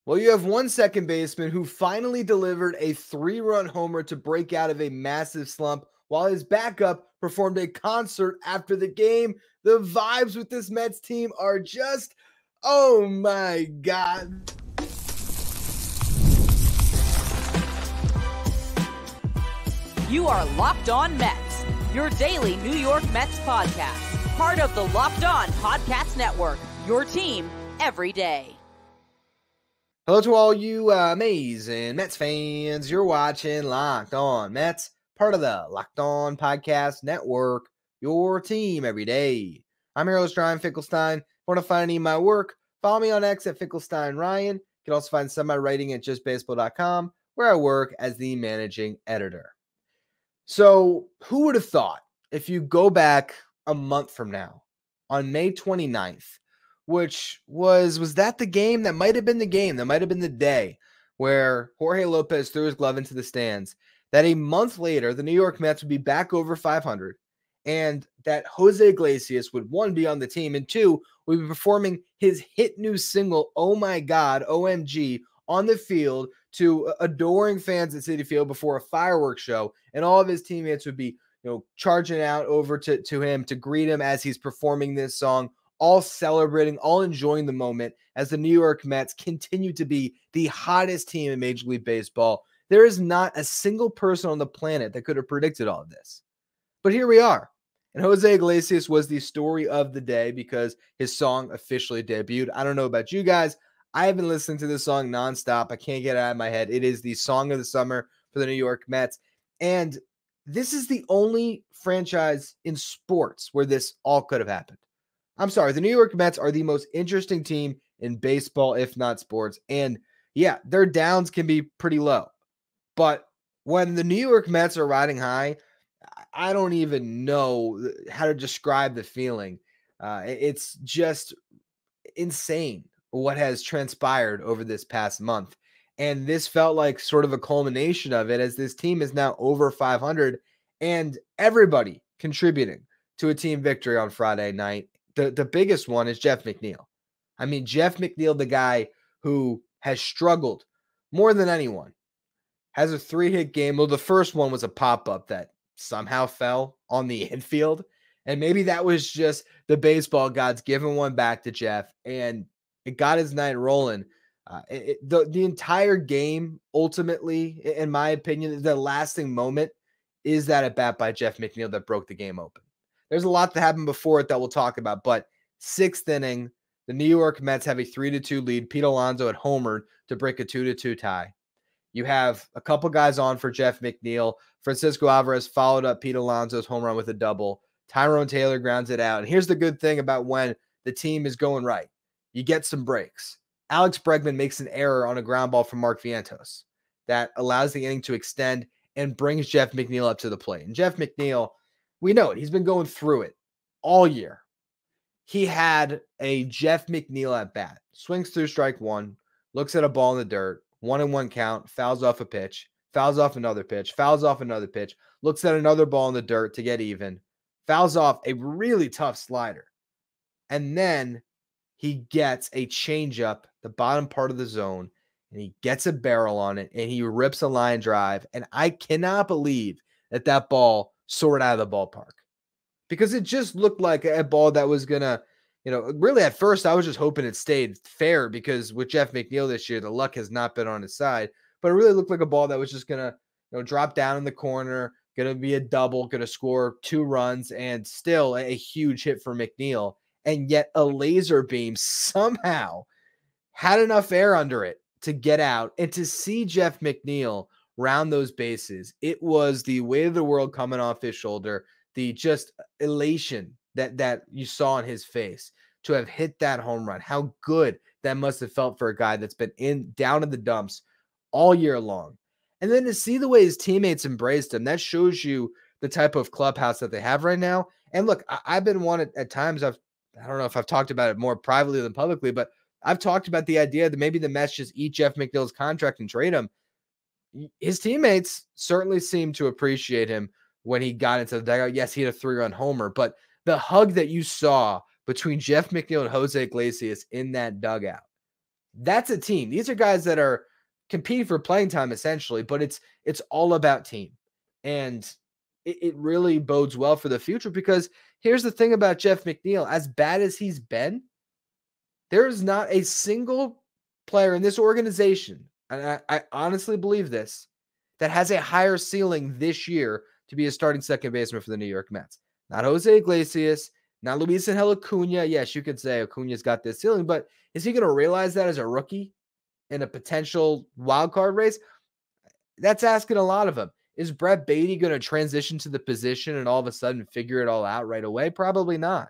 Well, you have one second baseman who finally delivered a 3-run homer to break out of a massive slump, while his backup performed a concert after the game. The vibes with this Mets team are just, oh my God. You are Locked On Mets, your daily New York Mets podcast. Part of the Locked On Podcast Network, your team every day. Hello to all you amazing Mets fans. You're watching Locked On Mets, part of the Locked On Podcast Network, your team every day. I'm your host, Ryan Finkelstein. Want to find any of my work? Follow me on X at Finkelstein Ryan. You can also find some of my writing at justbaseball.com, where I work as the managing editor. So who would have thought, if you go back a month from now, on May 29th, which was that the game? That might have been the game. That might have been the day where Jorge Lopez threw his glove into the stands, that a month later, the New York Mets would be back over 500, and that Jose Iglesias would, one, be on the team, and two, would be performing his hit new single, Oh My God, OMG, on the field to adoring fans at Citi Field before a fireworks show, and all of his teammates would be, charging out over to him to greet him as he's performing this song, all celebrating, all enjoying the moment as the New York Mets continue to be the hottest team in Major League Baseball. There is not a single person on the planet that could have predicted all of this. But here we are. And Jose Iglesias was the story of the day because his song officially debuted. I don't know about you guys. I have been listening to this song nonstop. I can't get it out of my head. It is the song of the summer for the New York Mets. And this is the only franchise in sports where this all could have happened. I'm sorry, the New York Mets are the most interesting team in baseball, if not sports. And yeah, their downs can be pretty low. But when the New York Mets are riding high, I don't even know how to describe the feeling. It's just insane what has transpired over this past month. And this felt like sort of a culmination of it, as this team is now over 500 and everybody contributing to a team victory on Friday night. The biggest one is Jeff McNeil. I mean, Jeff McNeil, the guy who has struggled more than anyone, has a 3-hit game. Well, the first one was a pop-up that somehow fell on the infield. And maybe that was just the baseball gods giving one back to Jeff, and it got his night rolling. The entire game, ultimately, in my opinion, the lasting moment is that at bat by Jeff McNeil that broke the game open. There's a lot that happened before it that we'll talk about, but 6th inning, the New York Mets have a 3-2 lead. Pete Alonso had homered to break a 2-2 tie. You have a couple guys on for Jeff McNeil. Francisco Alvarez followed up Pete Alonso's home run with a double. Tyrone Taylor grounds it out. And here's the good thing about when the team is going right. You get some breaks. Alex Bregman makes an error on a ground ball from Mark Vientos that allows the inning to extend and brings Jeff McNeil up to the plate. And Jeff McNeil, we know it. He's been going through it all year. He had a Jeff McNeil at bat. Swings through strike one, looks at a ball in the dirt, 1-1 count, fouls off a pitch, fouls off another pitch, fouls off another pitch, looks at another ball in the dirt to get even, fouls off a really tough slider. And then he gets a changeup, the bottom part of the zone, and he gets a barrel on it, and he rips a line drive. And I cannot believe that ball soared out of the ballpark, because it just looked like a ball that was going to, really at first I was just hoping it stayed fair, because with Jeff McNeil this year, the luck has not been on his side, but it really looked like a ball that was just going to, drop down in the corner, going to be a double, going to score 2 runs, and still a huge hit for McNeil. And yet a laser beam somehow had enough air under it to get out. And to see Jeff McNeil round those bases, it was the weight of the world coming off his shoulder, the just elation that you saw on his face to have hit that home run. How good that must have felt for a guy that's been down in the dumps all year long. And then to see the way his teammates embraced him, that shows you the type of clubhouse that they have right now. And look, I've been one at times, I don't know if I've talked about it more privately than publicly, but I've talked about the idea that maybe the Mets just eat Jeff McNeil's contract and trade him. His teammates certainly seemed to appreciate him when he got into the dugout. Yes, he had a 3-run homer, but the hug that you saw between Jeff McNeil and Jose Iglesias in that dugout That's a team. These are guys that are competing for playing time essentially, but it's all about team. And it really bodes well for the future because here's the thing about Jeff McNeil. As bad as he's been, there is not a single player in this organization, and I honestly believe this, that has a higher ceiling this year to be a starting second baseman for the New York Mets. Not Jose Iglesias, not Luis Angel Acuna. Yes, you could say Acuna's got this ceiling, but is he going to realize that as a rookie in a potential wild card race? That's asking a lot of him. Is Brett Beatty going to transition to the position and all of a sudden figure it all out right away? Probably not.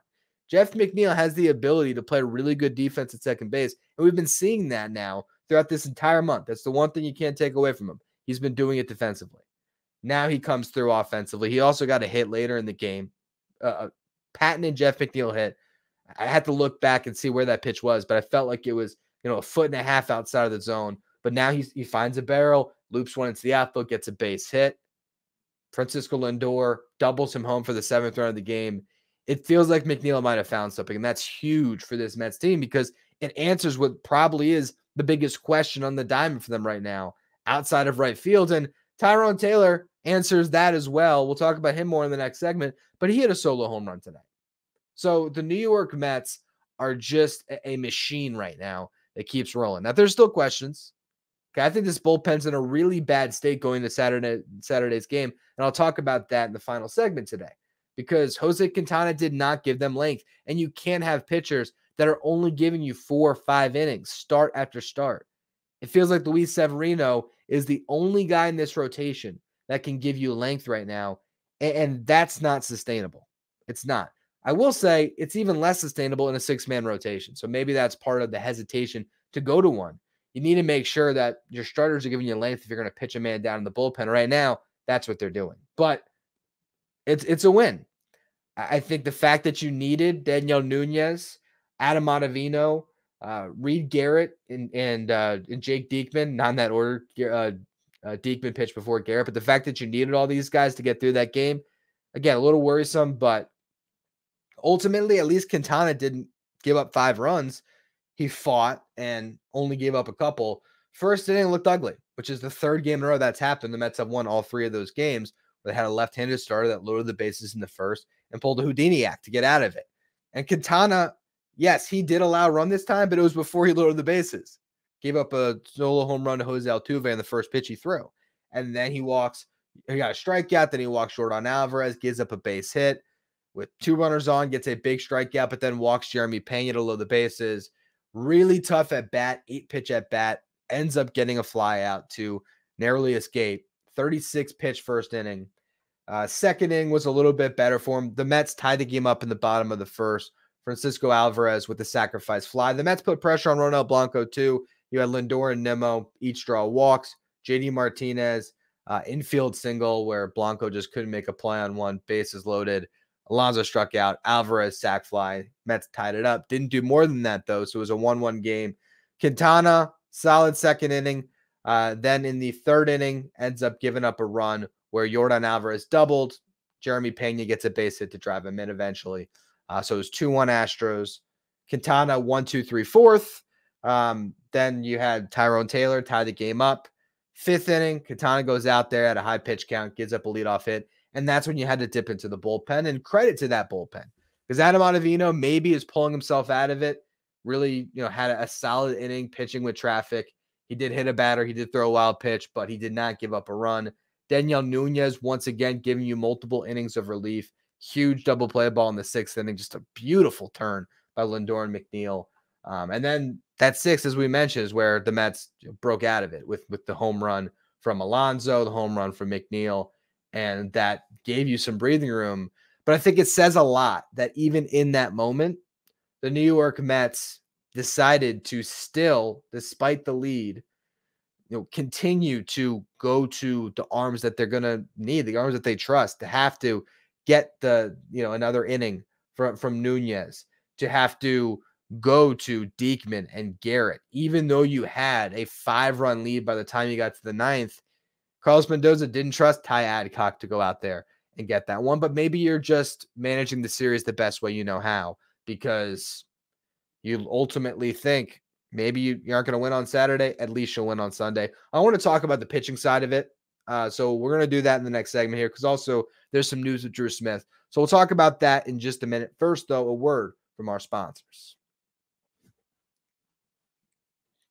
Jeff McNeil has the ability to play really good defense at second base, and we've been seeing that now throughout this entire month. That's the one thing you can't take away from him. He's been doing it defensively. Now he comes through offensively. He also got a hit later in the game. Patton and Jeff McNeil hit. I had to look back and see where that pitch was, but I felt like it was, a foot and a half outside of the zone. But now he finds a barrel, loops one into the outfield, gets a base hit. Francisco Lindor doubles him home for the 7th run of the game. It feels like McNeil might have found something, and that's huge for this Mets team because it answers what probably is the biggest question on the diamond for them right now, outside of right field. And Tyrone Taylor answers that as well. We'll talk about him more in the next segment, but he hit a solo home run today. So the New York Mets are just a machine right now that keeps rolling. Now, there's still questions. Okay, I think this bullpen's in a really bad state going to Saturday's game, and I'll talk about that in the final segment today because Jose Quintana did not give them length, and you can't have pitchers that are only giving you 4 or 5 innings, start after start. It feels like Luis Severino is the only guy in this rotation that can give you length right now, and that's not sustainable. It's not. I will say it's even less sustainable in a 6-man rotation, so maybe that's part of the hesitation to go to one. You need to make sure that your starters are giving you length if you're going to pitch a man down in the bullpen. Right now, that's what they're doing. But it's a win. I think the fact that you needed Daniel Nunez, Adam Ottavino, Reed Garrett, and Jake Diekman, not in that order. Diekman pitched before Garrett, but the fact that you needed all these guys to get through that game, again, a little worrisome, but ultimately, at least Quintana didn't give up 5 runs. He fought and only gave up a couple. First inning looked ugly, which is the 3rd game in a row that's happened. The Mets have won all 3 of those games. They had a left-handed starter that loaded the bases in the first and pulled a Houdini act to get out of it. And Quintana, yes, he did allow a run this time, but it was before he loaded the bases. Gave up a solo home run to Jose Altuve in the first pitch he threw. And then he got a strikeout, then he walks Jordan Alvarez, gives up a base hit. With 2 runners on, gets a big strikeout, but then walks Jeremy Pena to load the bases. Really tough at bat, 8-pitch at bat, ends up getting a fly out to narrowly escape. 36 pitch first inning. Second inning was a little bit better for him. The Mets tied the game up in the bottom of the first. Francisco Alvarez with the sacrifice fly. The Mets put pressure on Ronel Blanco too. You had Lindor and Nimmo each draw walks. JD Martinez, infield single where Blanco just couldn't make a play on one. Bases loaded. Alonso struck out. Alvarez sac fly. Mets tied it up. Didn't do more than that, though, so it was a 1-1 game. Quintana, solid second inning. Then in the 3rd inning, ends up giving up a run where Jordan Alvarez doubled. Jeremy Pena gets a base hit to drive him in eventually. So it was 2-1 Astros. Quintana 1-2-3-4. Then you had Tyrone Taylor tie the game up. 5th inning, Quintana goes out there at a high pitch count, gives up a leadoff hit. And that's when you had to dip into the bullpen, and credit to that bullpen because Adam Ottavino maybe is pulling himself out of it. Really, had a solid inning pitching with traffic. He did hit a batter. He did throw a wild pitch, but he did not give up a run. Daniel Nunez, once again, giving you multiple innings of relief. Huge double play ball in the 6th inning. Just a beautiful turn by Lindor and McNeil. And then that 6th, as we mentioned, is where the Mets broke out of it with the home run from Alonso, the home run from McNeil. And that gave you some breathing room. But I think it says a lot that even in that moment, the New York Mets decided to still, despite the lead, continue to go to the arms that they're going to need, the arms that they trust, to have to get another inning from Nunez, to have to go to Diekman and Garrett, even though you had a 5-run lead by the time you got to the 9th. Carlos Mendoza didn't trust Ty Adcock to go out there and get that one, but maybe you're just managing the series the best way you know how, because you ultimately think Maybe you aren't going to win on Saturday. At least you'll win on Sunday. I want to talk about the pitching side of it. So we're going to do that in the next segment here because also there's some news with Drew Smith. So we'll talk about that in just a minute. First, though, a word from our sponsors.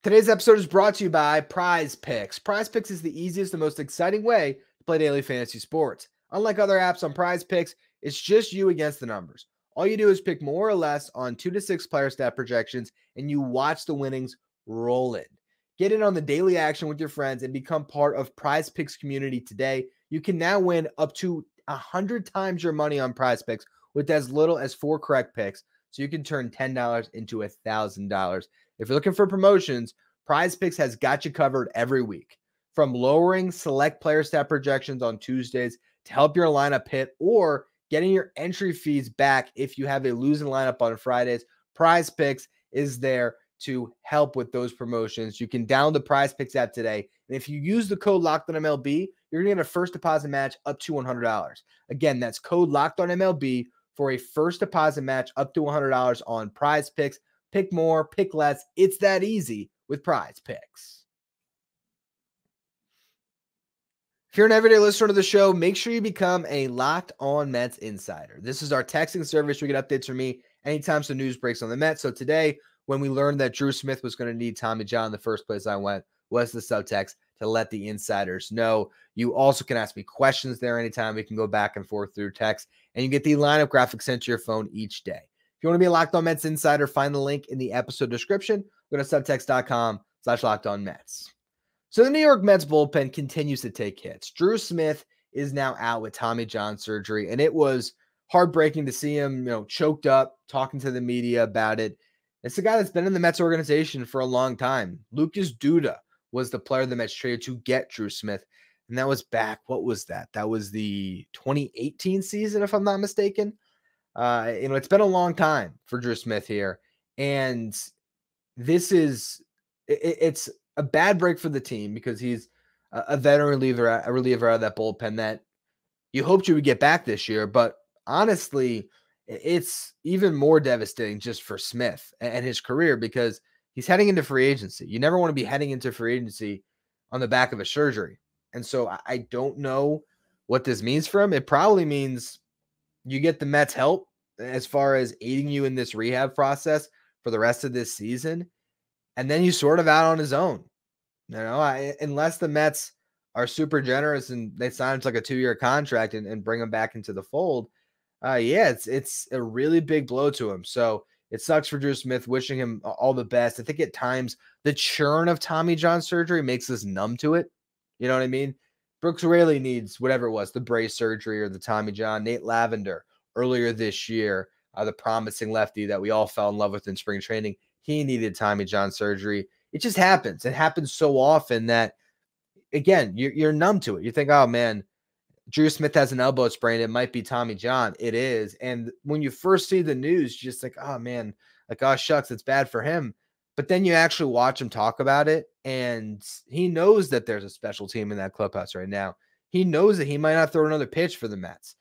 Today's episode is brought to you by Prize Picks. Prize Picks is the easiest and most exciting way to play daily fantasy sports. Unlike other apps on Prize Picks, it's just you against the numbers. All you do is pick more or less on 2 to 6 player stat projections, and you watch the winnings roll in. Get in on the daily action with your friends and become part of Prize Picks community today. You can now win up to 100 times your money on Prize Picks with as little as 4 correct picks, so you can turn $10 into $1,000. If you're looking for promotions, Prize Picks has got you covered every week. From lowering select player stat projections on Tuesdays to help your lineup hit, or getting your entry fees back if you have a losing lineup on Fridays, Prize Picks is there to help with those promotions. You can download the Prize Picks app today, and if you use the code LOCKEDONMLB, you're going to get a first deposit match up to $100. Again, that's code LOCKEDONMLB for a first deposit match up to $100 on Prize Picks. Pick more, pick less. It's that easy with Prize Picks. If you're an everyday listener to the show, make sure you become a Locked On Mets insider. This is our texting service. You get updates from me anytime some news breaks on the Mets. So today, when we learned that Drew Smith was going to need Tommy John, the first place I went was the subtext to let the insiders know. You also can ask me questions there anytime. We can go back and forth through text, and you get the lineup graphic sent to your phone each day. If you want to be a Locked On Mets insider, find the link in the episode description. Go to subtext.com/LockedOnMets. So the New York Mets bullpen continues to take hits. Drew Smith is now out with Tommy John surgery, and it was heartbreaking to see him, choked up, talking to the media about it. It's a guy that's been in the Mets organization for a long time. Lucas Duda was the player the Mets traded to get Drew Smith, and that was back. What was that? That was the 2018 season, if I'm not mistaken. It's been a long time for Drew Smith here, and this is it's a bad break for the team because he's a veteran reliever out of that bullpen that you hoped you would get back this year. But honestly, it's even more devastating just for Smith and his career because he's heading into free agency. You never want to be heading into free agency on the back of a surgery. And so I don't know what this means for him. It probably means you get the Mets help as far as aiding you in this rehab process for the rest of this season. And then he's sort of out on his own, unless the Mets are super generous and they sign him to like a 2-year contract and bring him back into the fold. It's a really big blow to him. So it sucks for Drew Smith, wishing him all the best. I think at times the churn of Tommy John surgery makes us numb to it. You know what I mean? Brooks Raley needs whatever it was, the brace surgery or the Tommy John. Nate Lavender earlier this year, the promising lefty that we all fell in love with in spring training, he needed Tommy John surgery. It just happens. It happens so often that, again, you're numb to it. You think, oh, man, Drew Smith has an elbow sprain. It might be Tommy John. It is. And when you first see the news, you're just like, oh, man, like, oh, shucks, it's bad for him. But then you actually watch him talk about it, and he knows that there's a special team in that clubhouse right now. He knows that he might not throw another pitch for the Mets.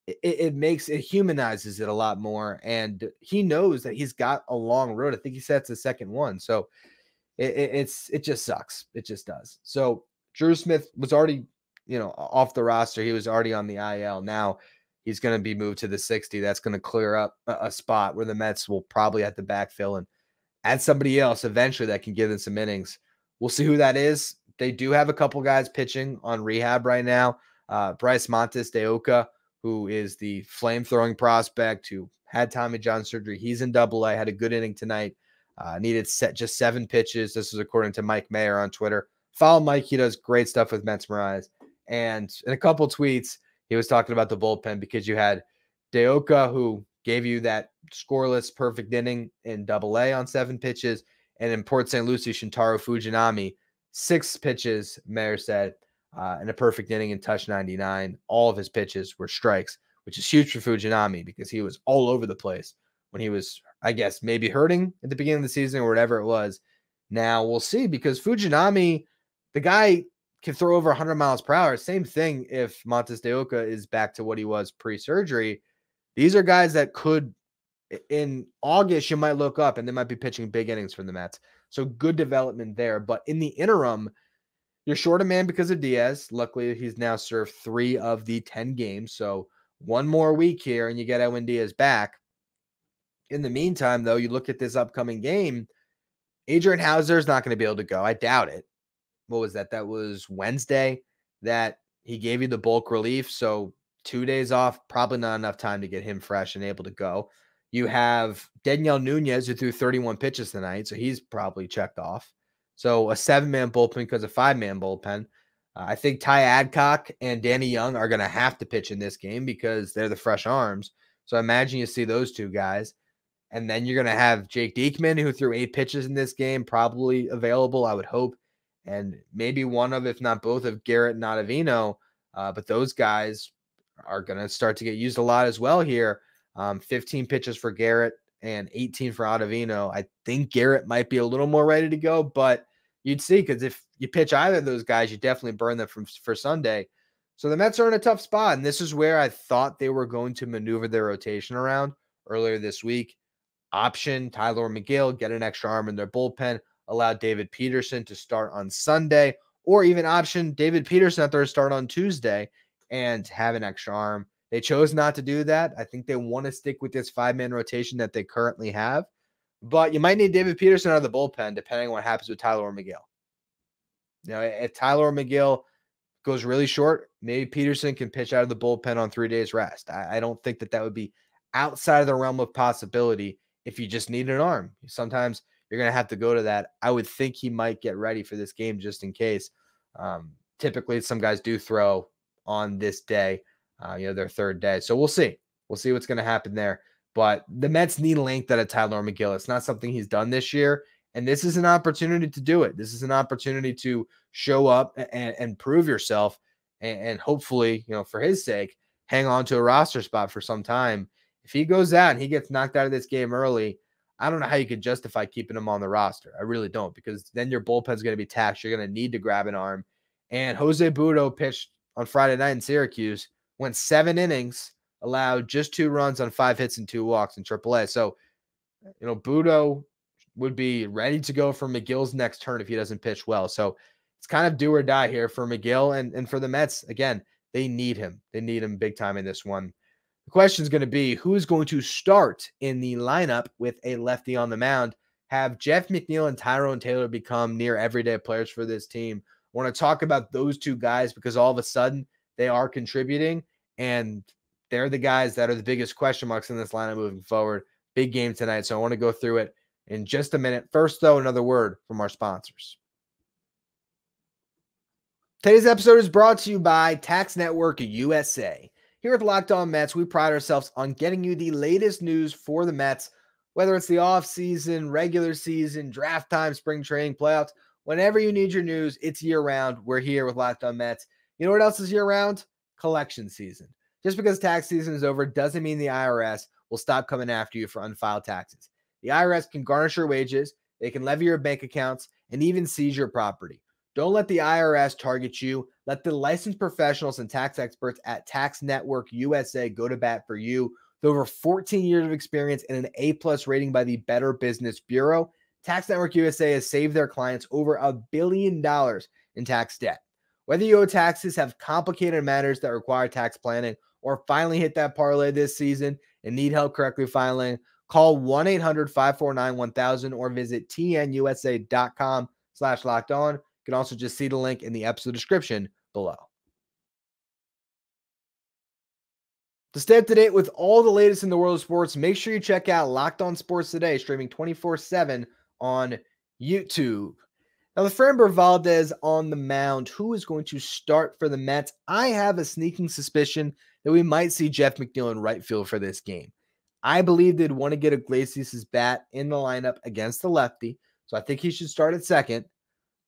It humanizes it a lot more, and he knows that he's got a long road. I think he said it's the second one. So it just sucks. It just does. So Drew Smith was already, off the roster. He was already on the IL. Now he's going to be moved to the 60. That's going to clear up a spot where the Mets will probably have to backfill and add somebody else eventually that can give them some innings. We'll see who that is. They do have a couple guys pitching on rehab right now. Bryce Montes de Oca, who is the flame-throwing prospect who had Tommy John surgery. He's in Double-A, had a good inning tonight. Needed just 7 pitches. This is according to Mike Mayer on Twitter. Follow Mike. He does great stuff with Mets Mirage. And in a couple tweets, he was talking about the bullpen because you had de Oca, who gave you that scoreless perfect inning in Double-A on 7 pitches. And in Port St. Lucie, Shintaro Fujinami, 6 pitches, Mayer said, in a perfect inning and touch 99. All of his pitches were strikes, which is huge for Fujinami because he was all over the place when he was, I guess, maybe hurting at the beginning of the season or whatever it was. Now we'll see because Fujinami, the guy can throw over 100 miles per hour. Same thing if Montes de Oca is back to what he was pre-surgery. These are guys that could, in August, you might look up and they might be pitching big innings for the Mets. So good development there. But in the interim, you're short a man because of Diaz. Luckily, he's now served 3 of the 10 games. So one more week here and you get Edwin Diaz back. In the meantime, though, you look at this upcoming game, Adrian Hauser is not going to be able to go. I doubt it. What was that? That was Wednesday that he gave you the bulk relief. So 2 days off, probably not enough time to get him fresh and able to go. You have Daniel Nunez, who threw 31 pitches tonight. So he's probably checked off. So a 7-man bullpen because a 5-man bullpen. I think Ty Adcock and Danny Young are going to have to pitch in this game because they're the fresh arms. So I imagine you see those 2 guys. And then you're going to have Jake Diekman, who threw 8 pitches in this game, probably available, I would hope. And maybe one of, if not both, of Garrett and Ottavino. But those guys are going to start to get used a lot as well here. 15 pitches for Garrett and 18 for Ottavino. I think Garrett might be a little more ready to go, but you'd see, because if you pitch either of those guys, you definitely burn them for Sunday. So the Mets are in a tough spot, and this is where I thought they were going to maneuver their rotation around earlier this week. Option Tyler McGill, get an extra arm in their bullpen, allow David Peterson to start on Sunday, or even option David Peterson at their start on Tuesday and have an extra arm. They chose not to do that. I think they want to stick with this 5-man rotation that they currently have, but you might need David Peterson out of the bullpen depending on what happens with Tyler McGill. You know, if Tyler McGill goes really short, maybe Peterson can pitch out of the bullpen on 3 days rest. I don't think that would be outside of the realm of possibility. If you just need an arm, sometimes you're going to have to go to that. I would think he might get ready for this game just in case. Typically, some guys do throw on this day, their 3rd day. So we'll see. We'll see what's going to happen there. But the Mets need length out of Tyler McGill. It's not something he's done this year. And this is an opportunity to do it. This is an opportunity to show up and prove yourself. And hopefully, for his sake, hang on to a roster spot for some time. If he goes out and he gets knocked out of this game early, I don't know how you could justify keeping him on the roster. I really don't, because then your bullpen's going to be taxed. You're going to need to grab an arm. And Jose Butto pitched on Friday night in Syracuse, went 7 innings, allowed just 2 runs on 5 hits and 2 walks in AAA. So, Butto would be ready to go for McGill's next turn if he doesn't pitch well. So it's kind of do or die here for McGill and for the Mets. Again, they need him. They need him big time in this one. The question is going to be, who's going to start in the lineup with a lefty on the mound? Have Jeff McNeil and Tyrone Taylor become near everyday players for this team? I want to talk about those 2 guys because all of a sudden they are contributing, and they're the guys that are the biggest question marks in this lineup moving forward. Big game tonight, so I want to go through it in just a minute. First, though, another word from our sponsors. Today's episode is brought to you by Tax Network USA. Here at Locked On Mets, we pride ourselves on getting you the latest news for the Mets, whether it's the offseason, regular season, draft time, spring training, playoffs. Whenever you need your news, it's year-round. We're here with Locked On Mets. You know what else is year-round? Collection season. Just because tax season is over doesn't mean the IRS will stop coming after you for unfiled taxes. The IRS can garnish your wages, they can levy your bank accounts, and even seize your property. Don't let the IRS target you. Let the licensed professionals and tax experts at Tax Network USA go to bat for you. With over 14 years of experience and an A+ rating by the Better Business Bureau, Tax Network USA has saved their clients over $1 billion in tax debt. Whether you owe taxes, have complicated matters that require tax planning, or finally hit that parlay this season and need help correctly filing, call 1-800-549-1000 or visit tnusa.com/lockedon. You can also just see the link in the episode description below. To stay up to date with all the latest in the world of sports, make sure you check out Locked On Sports Today, streaming 24/7 on YouTube. Now, the Framber Valdez on the mound, who is going to start for the Mets? I have a sneaking suspicion that we might see Jeff McNeil in right field for this game. I believe they'd want to get Iglesias' bat in the lineup against the lefty, so I think he should start at second.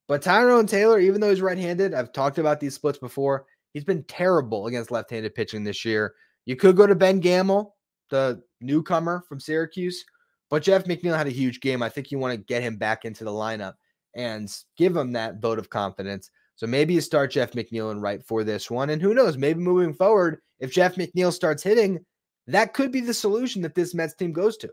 But Tyrone Taylor, even though he's right-handed, I've talked about these splits before, he's been terrible against left-handed pitching this year. You could go to Ben Gamel, the newcomer from Syracuse, but Jeff McNeil had a huge game. I think you want to get him back into the lineup and give him that vote of confidence. So maybe you start Jeff McNeil in right for this one. And who knows, maybe moving forward, if Jeff McNeil starts hitting, that could be the solution that this Mets team goes to.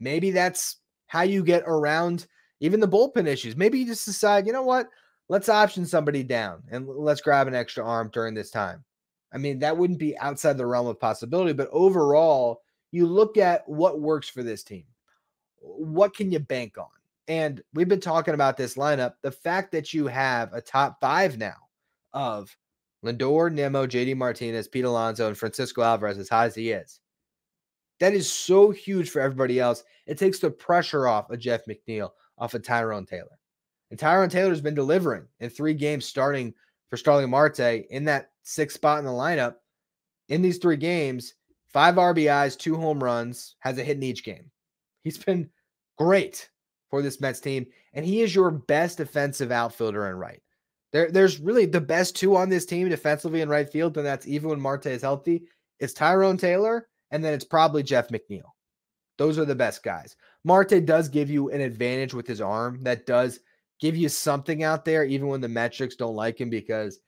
Maybe that's how you get around Even the bullpen issues. Maybe you just decide, you know what? Let's option somebody down and let's grab an extra arm during this time. I mean, that wouldn't be outside the realm of possibility, but overall, you look at what works for this team. What can you bank on? And we've been talking about this lineup. The fact that you have a top 5 now of Lindor, Nimmo, JD Martinez, Pete Alonso, and Francisco Alvarez, as high as he is, that is so huge for everybody else. It takes the pressure off of Jeff McNeil, off of Tyrone Taylor. And Tyrone Taylor's been delivering in 3 games starting for Starling Marte in that 6th spot in the lineup. In these 3 games, 5 RBIs, 2 home runs, has a hit in each game. He's been great for this Mets team, and he is your best defensive outfielder in right. There's really the best 2 on this team defensively in right field, and that's even when Marte is healthy. It's Tyrone Taylor, and then it's probably Jeff McNeil. Those are the best guys. Marte does give you an advantage with his arm. That does give you something out there, even when the metrics don't like him, because,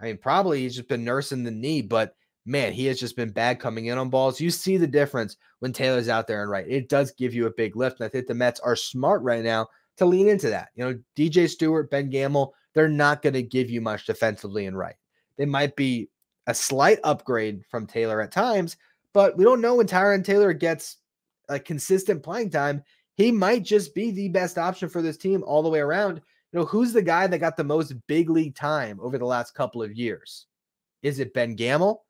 I mean, probably he's just been nursing the knee, but man, he has just been bad coming in on balls. You see the difference when Taylor's out there and right. It does give you a big lift, and I think the Mets are smart right now to lean into that. You know, DJ Stewart, Ben Gamel, they're not going to give you much defensively and right. They might be a slight upgrade from Taylor at times, but we don't know when Tyrone Taylor gets a consistent playing time. He might just be the best option for this team all the way around. You know, who's the guy that got the most big league time over the last couple of years? Is it Ben Gamel?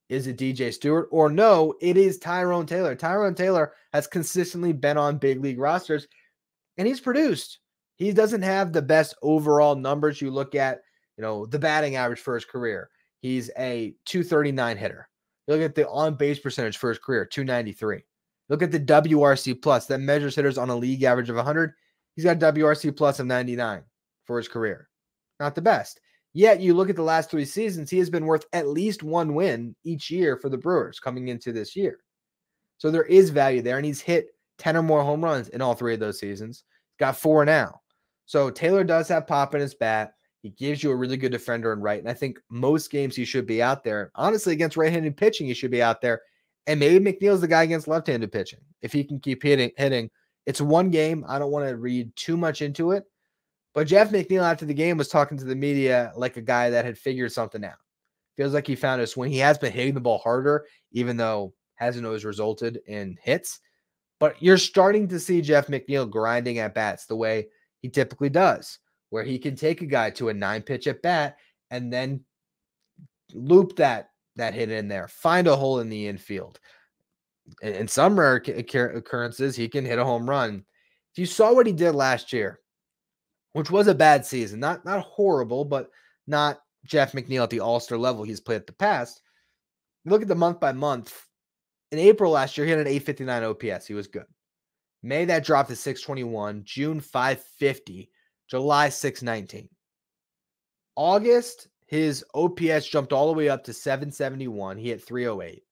Is it DJ Stewart? Or no, it is Tyrone Taylor. Tyrone Taylor has consistently been on big league rosters, and he's produced. He doesn't have the best overall numbers. You look at, you know, the batting average for his career. He's a 239 hitter. You look at the on-base percentage for his career, 293. Look at the WRC plus that measures hitters on a league average of 100. He's got a WRC plus of 99 for his career. Not the best. Yet you look at the last 3 seasons, he has been worth at least 1 win each year for the Brewers coming into this year. So there is value there, and he's hit 10 or more home runs in all 3 of those seasons. He's got 4 now. So Taylor does have pop in his bat. He gives you a really good defender in right, and I think most games he should be out there. Honestly, against right-handed pitching, he should be out there. And maybe McNeil's the guy against left-handed pitching. If he can keep hitting. It's 1 game. I don't want to read too much into it. But Jeff McNeil after the game was talking to the media like a guy that had figured something out. Feels like he found a swing. He has been hitting the ball harder, even though hasn't always resulted in hits. But you're starting to see Jeff McNeil grinding at bats the way he typically does, where he can take a guy to a 9-pitch at bat and then loop that hit in there, find a hole in the infield. In some rare occurrences, he can hit a home run. If you saw what he did last year, which was a bad season, not horrible, but not Jeff McNeil at the all-star level he's played at the past. You look at the month by month. In April last year, he had an 859 OPS. He was good. May, that dropped to 621. June, 550. July, 619. August, his OPS jumped all the way up to 771. He hit 308.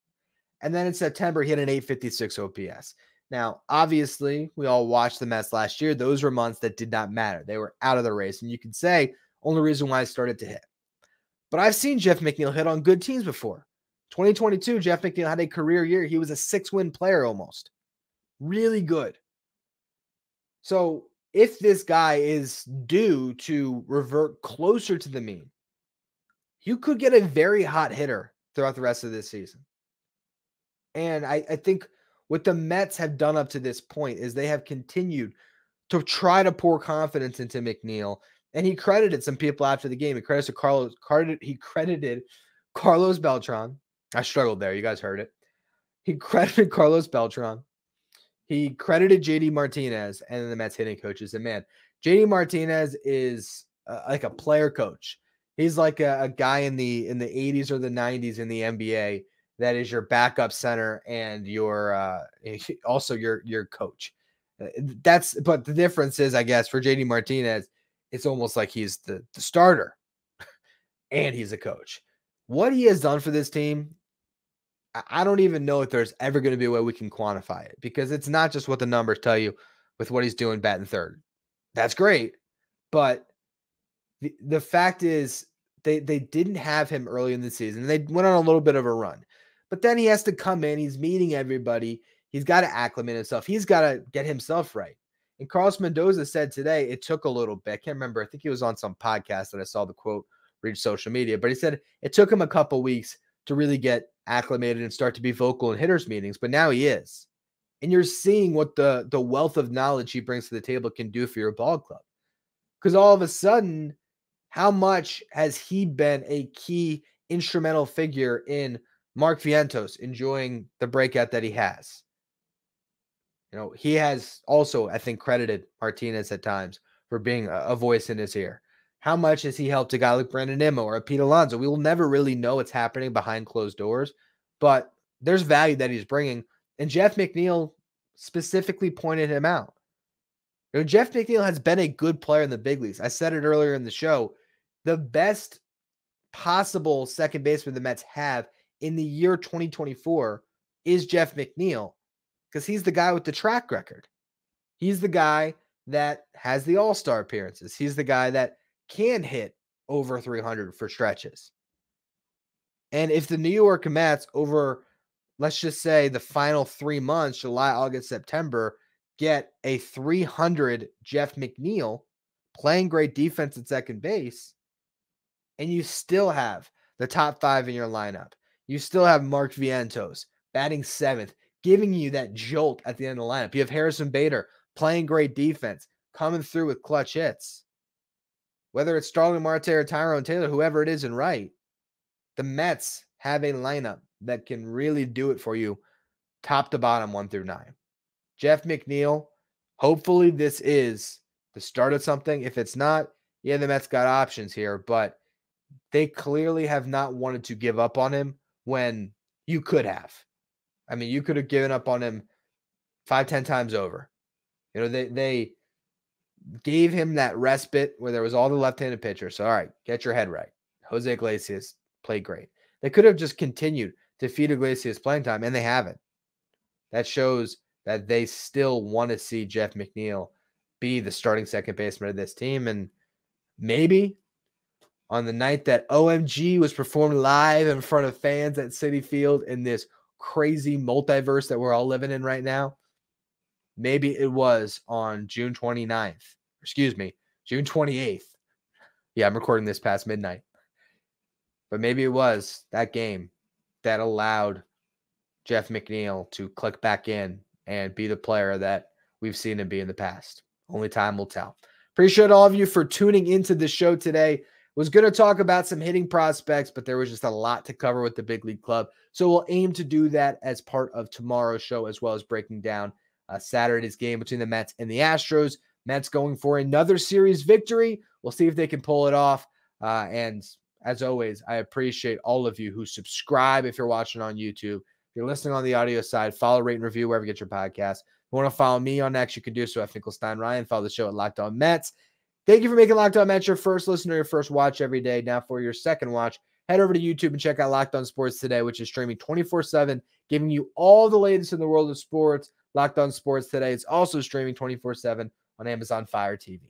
And then in September, he had an 856 OPS. Now, obviously, we all watched the Mets last year. Those were months that did not matter. They were out of the race. And you can say, only reason why I started to hit. But I've seen Jeff McNeil hit on good teams before. 2022, Jeff McNeil had a career year. He was a 6-win player almost. Really good. So if this guy is due to revert closer to the mean, you could get a very hot hitter throughout the rest of this season. And I think what the Mets have done up to this point is they have continued to try to pour confidence into McNeil. And he credited some people after the game. He credited Carlos Beltran. I struggled there. You guys heard it. He credited Carlos Beltran. He credited JD Martinez and the Mets hitting coaches. And man, JD Martinez is like a player coach. He's like a guy in the 80s or the 90s in the NBA that is your backup center and your also your coach. But the difference is, I guess, for JD Martinez, it's almost like he's the starter and he's a coach. What he has done for this team, I don't even know if there's ever going to be a way we can quantify it, because it's not just what the numbers tell you with what he's doing batting third. That's great. But the fact is they didn't have him early in the season. They went on a little bit of a run. But then he has to come in. He's meeting everybody. He's got to acclimate himself. He's got to get himself right. And Carlos Mendoza said today it took a little bit. I can't remember. I think he was on some podcast that I saw the quote reach social media. But he said it took him a couple weeks to really get acclimated and start to be vocal in hitters meetings. But now he is. And you're seeing what the wealth of knowledge he brings to the table can do for your ball club. Because all of a sudden, how much has he been a key instrumental figure in Mark Vientos enjoying the breakout that he has? You know, he has also, I think, credited Martinez at times for being a voice in his ear. How much has he helped a guy like Brandon Nimmo or a Pete Alonso? We will never really know what's happening behind closed doors, but there's value that he's bringing. And Jeff McNeil specifically pointed him out. You know, Jeff McNeil has been a good player in the big leagues. I said it earlier in the show. The best possible second baseman the Mets have in the year 2024 is Jeff McNeil, because he's the guy with the track record. He's the guy that has the all-star appearances. He's the guy that can hit over 300 for stretches. And if the New York Mets over, let's just say, the final 3 months, July, August, September, get a 300 Jeff McNeil playing great defense at second base, and you still have the top 5 in your lineup. You still have Mark Vientos batting 7th, giving you that jolt at the end of the lineup. You have Harrison Bader playing great defense, coming through with clutch hits. Whether it's Starling Marte or Tyrone Taylor, whoever it is in right, the Mets have a lineup that can really do it for you top to bottom, 1 through 9. Jeff McNeil, hopefully this is the start of something. If it's not, yeah, the Mets got options here, but they clearly have not wanted to give up on him when you could have. I mean, you could have given up on him 5-10 times over. You know, they gave him that respite where there was all the left-handed pitchers. So, all right, get your head right. Jose Iglesias played great. They could have just continued to feed Iglesias playing time, and they haven't. That shows that they still want to see Jeff McNeil be the starting second baseman of this team. And maybe on the night that OMG was performed live in front of fans at Citi Field in this crazy multiverse that we're all living in right now, maybe it was on June 29th. Excuse me, June 28th. Yeah, I'm recording this past midnight. But maybe it was that game that allowed Jeff McNeil to click back in and be the player that we've seen him be in the past. Only time will tell. Appreciate all of you for tuning into the show today. Was going to talk about some hitting prospects, but there was just a lot to cover with the big league club. So we'll aim to do that as part of tomorrow's show, as well as breaking down Saturday's game between the Mets and the Astros. Mets going for another series victory. We'll see if they can pull it off. And as always, I appreciate all of you who subscribe if you're watching on YouTube. If you're listening on the audio side, follow, rate, and review wherever you get your podcast. If you want to follow me on X, you can do so at Finkelstein Ryan. Follow the show at Locked On Mets. Thank you for making Locked On Mets your first listen or your first watch every day. Now for your second watch, head over to YouTube and check out Locked On Sports Today, which is streaming 24/7, giving you all the latest in the world of sports. Locked On Sports Today is also streaming 24/7 on Amazon Fire TV.